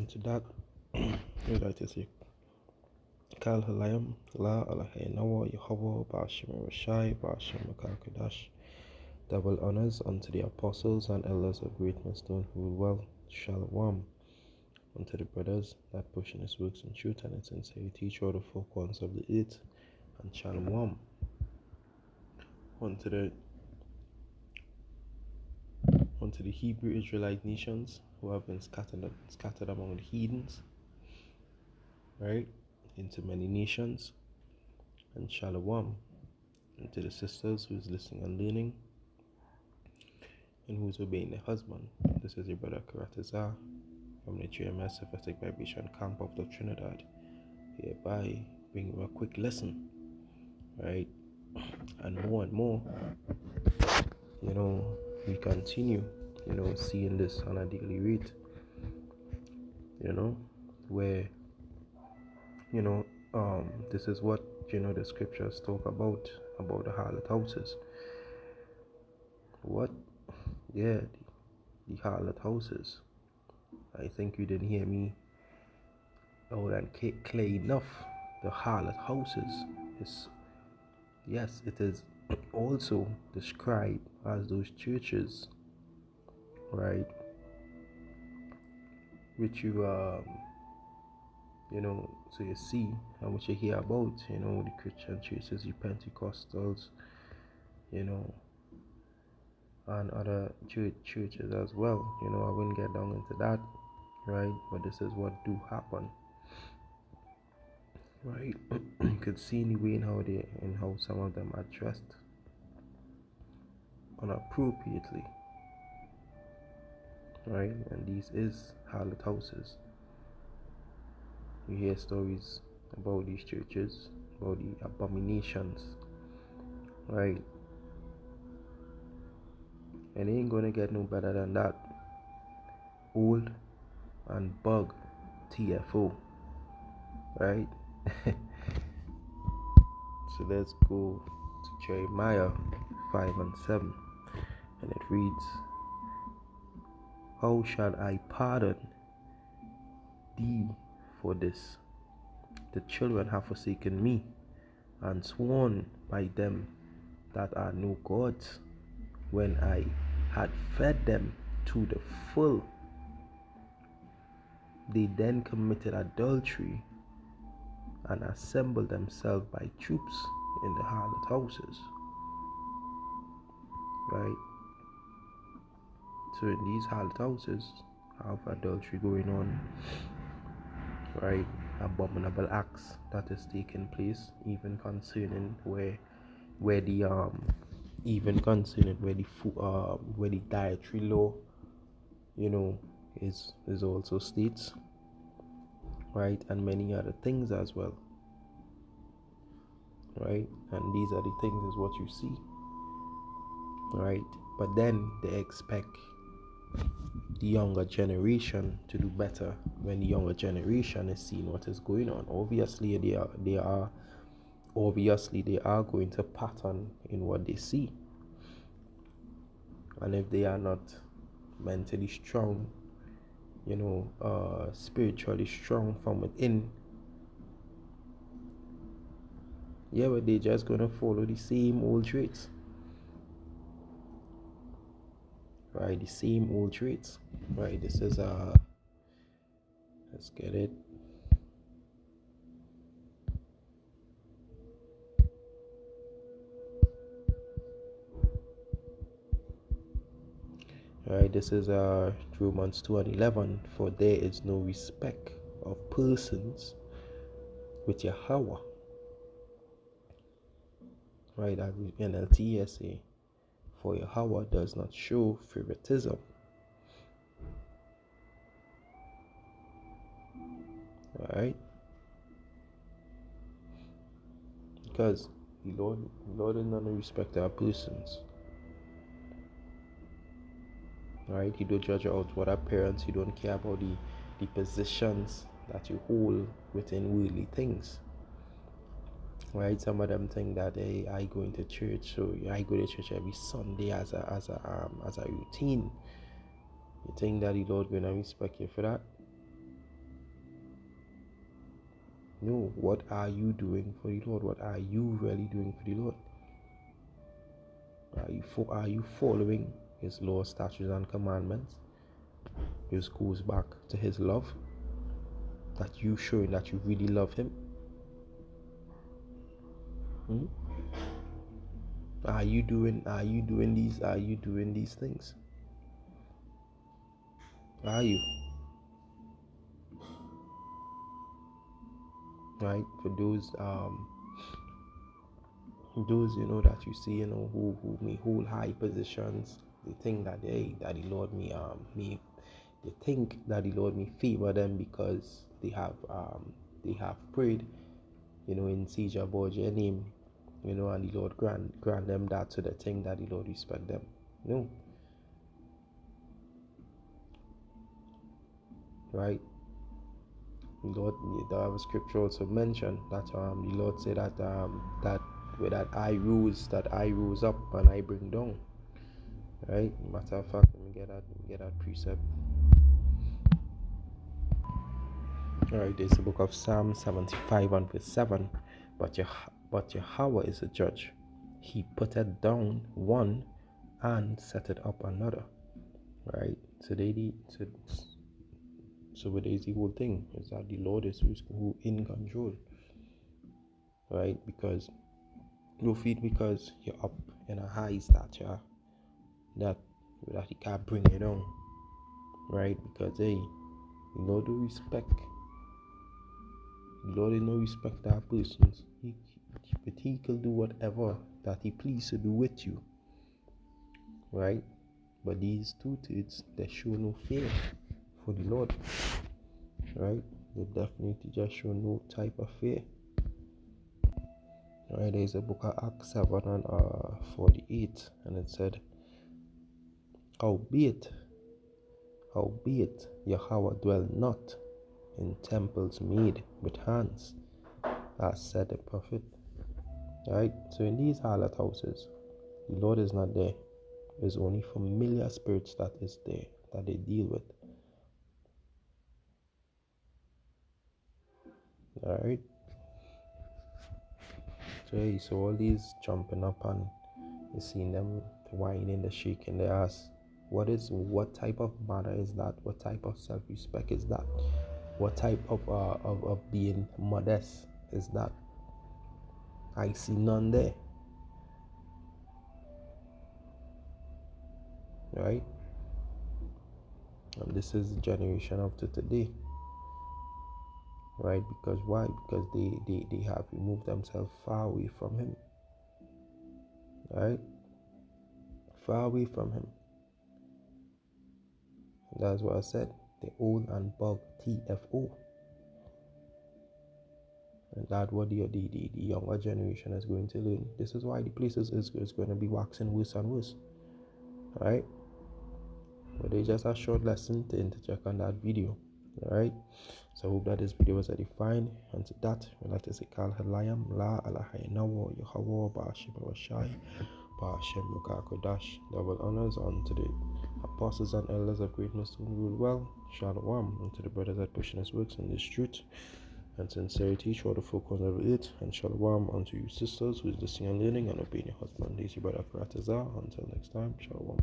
to that, we'd like to say, Kal Halayam, La Alahay Nawa, Yahweh, Bashim Rashai, Bashim Makakadash. Double honors unto the apostles and elders of great Stone who rule well. Shalom unto the brothers that push in his works in truth and in sincerity, teach all the four corners of the earth. And Shalom unto the Hebrew Israelite nations who have been scattered among the heathens, right, into many nations. And Shalom unto the sisters who's listening and learning and who's obeying their husband. This is your brother Karatazar from the GMS Vibration Camp of the Trinidad, hereby bringing you a quick lesson, right? And more, we continue, seeing this on a daily rate, where, this is what, the scriptures talk about the harlot houses. What? Yeah, the harlot houses. I think you didn't hear me loud and clear enough. The harlot houses is, yes, it is also described as those churches, right, which you so you see and what you hear about, the Christian churches, the Pentecostals, and other churches as well. I wouldn't get down into that, right? But this is what do happen, right? You could see in the way in how some of them are dressed inappropriately, right? And these is harlot houses. You hear stories about these churches, about the abominations, right? And it ain't gonna get no better than that. Old Bug TFO, right? So let's go to Jeremiah 5:7, and it reads, "How shall I pardon thee for this? The children have forsaken me, and sworn by them that are no gods, when I had fed them to the full. They then committed adultery, and assembled themselves by troops in the harlot houses." Right? So in these harlot houses have adultery going on, right? Abominable acts that is taking place, even concerning where the dietary law, is also states, right, and many other things as well, right? And these are the things is what you see, right? But then they expect the younger generation to do better when the younger generation is seeing what is going on. Obviously they are going to pattern in what they see, and if they are not mentally strong, spiritually strong from within, but they're just gonna follow the same old traits. Right, the same old traits. Right, this is let's get it. Right, this is Romans 2:11. For there is no respect of persons with Yahweh. Right, that NLT say, for Yahweh does not show favoritism. Right, because the Lord is not a respecter of persons. Right, he don't judge out what appearance. He don't care about the positions that you hold within worldly things. Right, some of them think that I go into church, so I go to church every Sunday as a routine. You think that the Lord gonna respect you for that? No, what are you doing for the Lord? What are you really doing for the Lord? Are you following his laws, statutes, and commandments? This goes back to his love, that you showing that you really love him. Are you doing these things? Are you? Right? For those that you see, who may hold high positions, they think that that the Lord may they think that the Lord may favor them because they have prayed, in siege about your name, and the Lord grant them that, so they think that the Lord respect them. No. Right? The scripture also mentioned that the Lord said that that I rose up and I bring down. Right? Matter of fact, let me get that precept. Alright, there's the book of Psalm 75 and verse 7. But Yahweh is a judge. He putteth down one and setteth up another. Right? So there's the whole thing, is that the Lord is who in control. Right? Because you're up in a high stature, that he can't bring you down. Right? Because the Lord do respect. The Lord is no respect our persons. But he can do whatever that he pleases to do with you. Right? But these two-thirds, they show no fear for the Lord. Right? They definitely just show no type of fear. Right? There's a book of Acts 7 and 48, and it said, Howbeit Yahweh dwell not in temples made with hands, as said the prophet. Right? So in these harlot houses, the Lord is not there. There's only familiar spirits that is there, that they deal with. Alright? So all these jumping up, and you see them whining, the shaking their ass. What type of manner is that? What type of self-respect is that? What type of being modest is that? I see none there. Right? And this is the generation of today. Right? Because why? Because they have removed themselves far away from him. Right? Far away from him. That's what I said. The Old Bug TFO. And that's what the younger generation is going to learn. This is why the place is going to be waxing worse and worse. Alright? But there's just a short lesson to check on that video. Alright? So I hope that this video was edifying. And to that, we'd like to say Kal Halayam La Alahai Nawa Yahawa Bashim Washai Bashem Mukakodash. Double honors unto the apostles and elders of Great Muslim rule well. Shalom unto the brothers that pushing his works in this truth and sincerity toward the folk on level 8. And shalom unto you sisters who is listening and learning and obeying your husband. This is your brother Karatazar. Until next time, shalom.